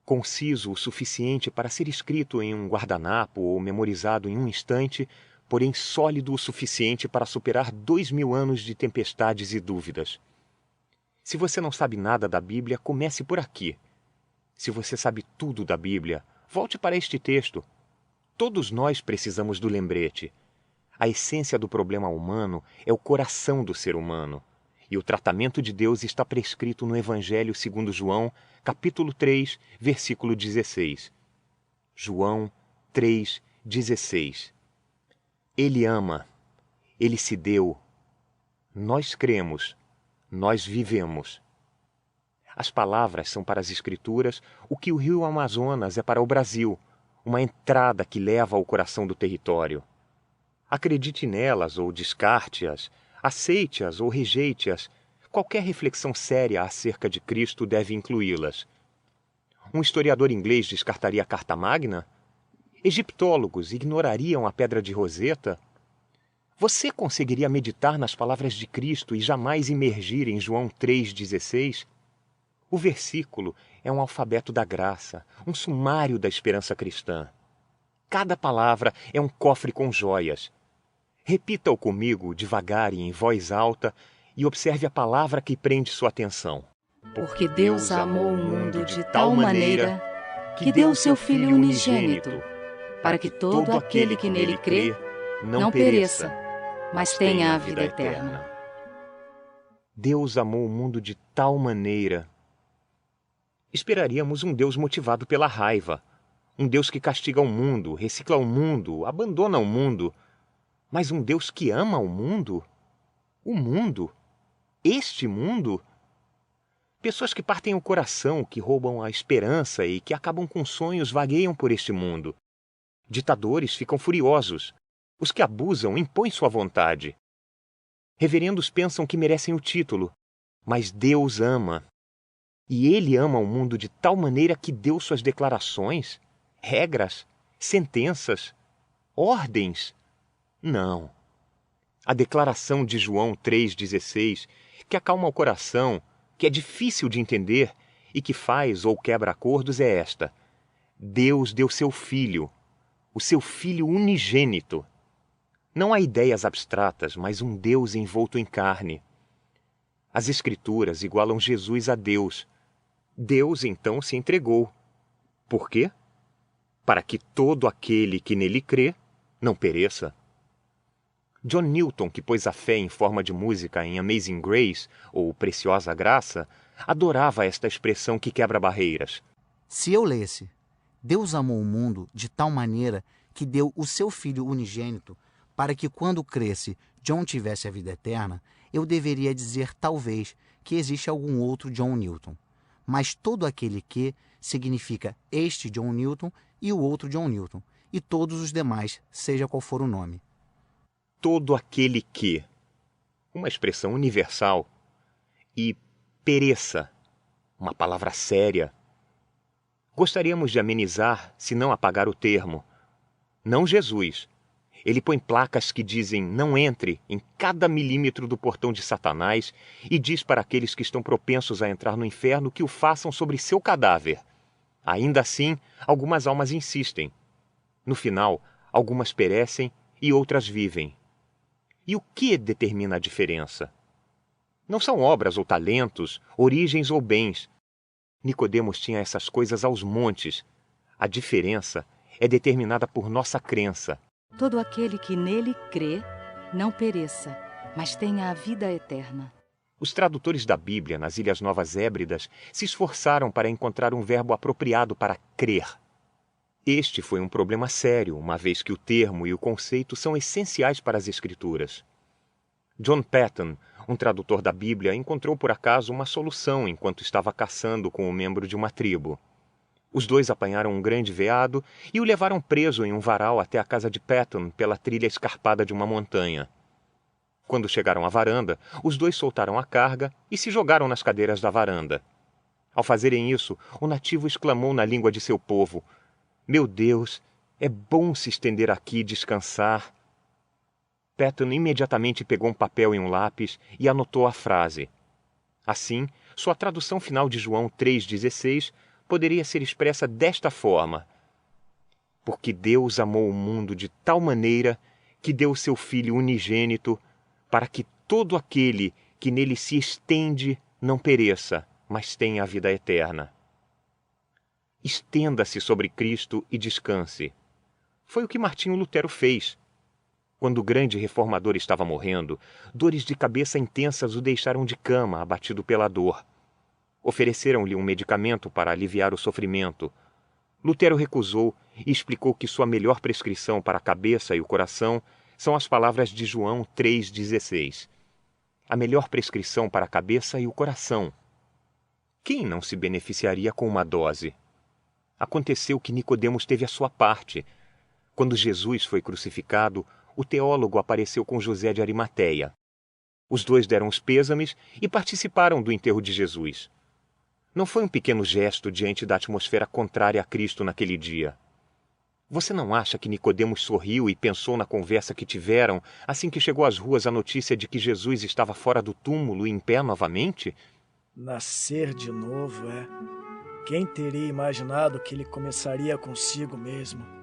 Conciso o suficiente para ser escrito em um guardanapo ou memorizado em um instante, porém sólido o suficiente para superar 2000 anos de tempestades e dúvidas. Se você não sabe nada da Bíblia, comece por aqui. Se você sabe tudo da Bíblia, volte para este texto. Todos nós precisamos do lembrete. A essência do problema humano é o coração do ser humano. E o tratamento de Deus está prescrito no Evangelho segundo João, capítulo 3, versículo 16. João 3, 16. Ele ama. Ele se deu. Nós cremos. Nós vivemos. As palavras são para as Escrituras o que o rio Amazonas é para o Brasil, uma entrada que leva ao coração do território. Acredite nelas ou descarte-as, aceite-as ou rejeite-as, qualquer reflexão séria acerca de Cristo deve incluí-las. Um historiador inglês descartaria a Carta Magna? Egiptólogos ignorariam a Pedra de Roseta? Você conseguiria meditar nas palavras de Cristo e jamais imergir em João 3,16? O versículo é um alfabeto da graça, um sumário da esperança cristã. Cada palavra é um cofre com joias. Repita-o comigo devagar e em voz alta e observe a palavra que prende sua atenção. Porque Deus amou o mundo de tal maneira que deu o seu Filho unigênito, para que todo aquele que nele crê não pereça, mas tenha a vida eterna. Deus amou o mundo de tal maneira. Esperaríamos um Deus motivado pela raiva, um Deus que castiga o mundo, recicla o mundo, abandona o mundo. Mas um Deus que ama o mundo? O mundo? Este mundo? Pessoas que partem o coração, que roubam a esperança e que acabam com sonhos vagueiam por este mundo. Ditadores ficam furiosos. Os que abusam impõem sua vontade. Reverendos pensam que merecem o título, mas Deus ama. E Ele ama o mundo de tal maneira que deu suas declarações, regras, sentenças, ordens. Não. A declaração de João 3,16, que acalma o coração, que é difícil de entender e que faz ou quebra acordos é esta: Deus deu seu Filho, o seu Filho unigênito. Não há ideias abstratas, mas um Deus envolto em carne. As Escrituras igualam Jesus a Deus. Deus então se entregou. Por quê? Para que todo aquele que nele crê não pereça. John Newton, que pôs a fé em forma de música em Amazing Grace, ou Preciosa Graça, adorava esta expressão que quebra barreiras. Se eu lesse, Deus amou o mundo de tal maneira que deu o seu Filho unigênito para que quando cresce John tivesse a vida eterna, eu deveria dizer talvez que existe algum outro John Newton. Mas todo aquele que significa este John Newton e o outro John Newton, e todos os demais, seja qual for o nome. Todo aquele que, uma expressão universal, e pereça, uma palavra séria. Gostaríamos de amenizar, se não apagar o termo. Não Jesus. Ele põe placas que dizem não entre em cada milímetro do portão de Satanás e diz para aqueles que estão propensos a entrar no inferno que o façam sobre seu cadáver. Ainda assim, algumas almas insistem. No final, algumas perecem e outras vivem. E o que determina a diferença? Não são obras ou talentos, origens ou bens. Nicodemos tinha essas coisas aos montes. A diferença é determinada por nossa crença. Todo aquele que nele crê não pereça, mas tenha a vida eterna. Os tradutores da Bíblia nas Ilhas Novas Hébridas se esforçaram para encontrar um verbo apropriado para crer. Este foi um problema sério, uma vez que o termo e o conceito são essenciais para as Escrituras. John Paton, um tradutor da Bíblia, encontrou por acaso uma solução enquanto estava caçando com um membro de uma tribo. Os dois apanharam um grande veado e o levaram preso em um varal até a casa de Paton pela trilha escarpada de uma montanha. Quando chegaram à varanda, os dois soltaram a carga e se jogaram nas cadeiras da varanda. Ao fazerem isso, o nativo exclamou na língua de seu povo: "Meu Deus, é bom se estender aqui e descansar." Paton imediatamente pegou um papel e um lápis e anotou a frase. Assim, sua tradução final de João 3,16 poderia ser expressa desta forma: porque Deus amou o mundo de tal maneira que deu o seu Filho unigênito, para que todo aquele que nele se estende não pereça, mas tenha a vida eterna. Estenda-se sobre Cristo e descanse. Foi o que Martinho Lutero fez. Quando o grande reformador estava morrendo, dores de cabeça intensas o deixaram de cama, abatido pela dor. Ofereceram-lhe um medicamento para aliviar o sofrimento. Lutero recusou e explicou que sua melhor prescrição para a cabeça e o coração são as palavras de João 3,16. A melhor prescrição para a cabeça e o coração. Quem não se beneficiaria com uma dose? Aconteceu que Nicodemos teve a sua parte. Quando Jesus foi crucificado, o teólogo apareceu com José de Arimateia. Os dois deram os pêsames e participaram do enterro de Jesus. Não foi um pequeno gesto diante da atmosfera contrária a Cristo naquele dia. Você não acha que Nicodemos sorriu e pensou na conversa que tiveram assim que chegou às ruas a notícia de que Jesus estava fora do túmulo e em pé novamente? Nascer de novo, é. Quem teria imaginado que ele começaria consigo mesmo?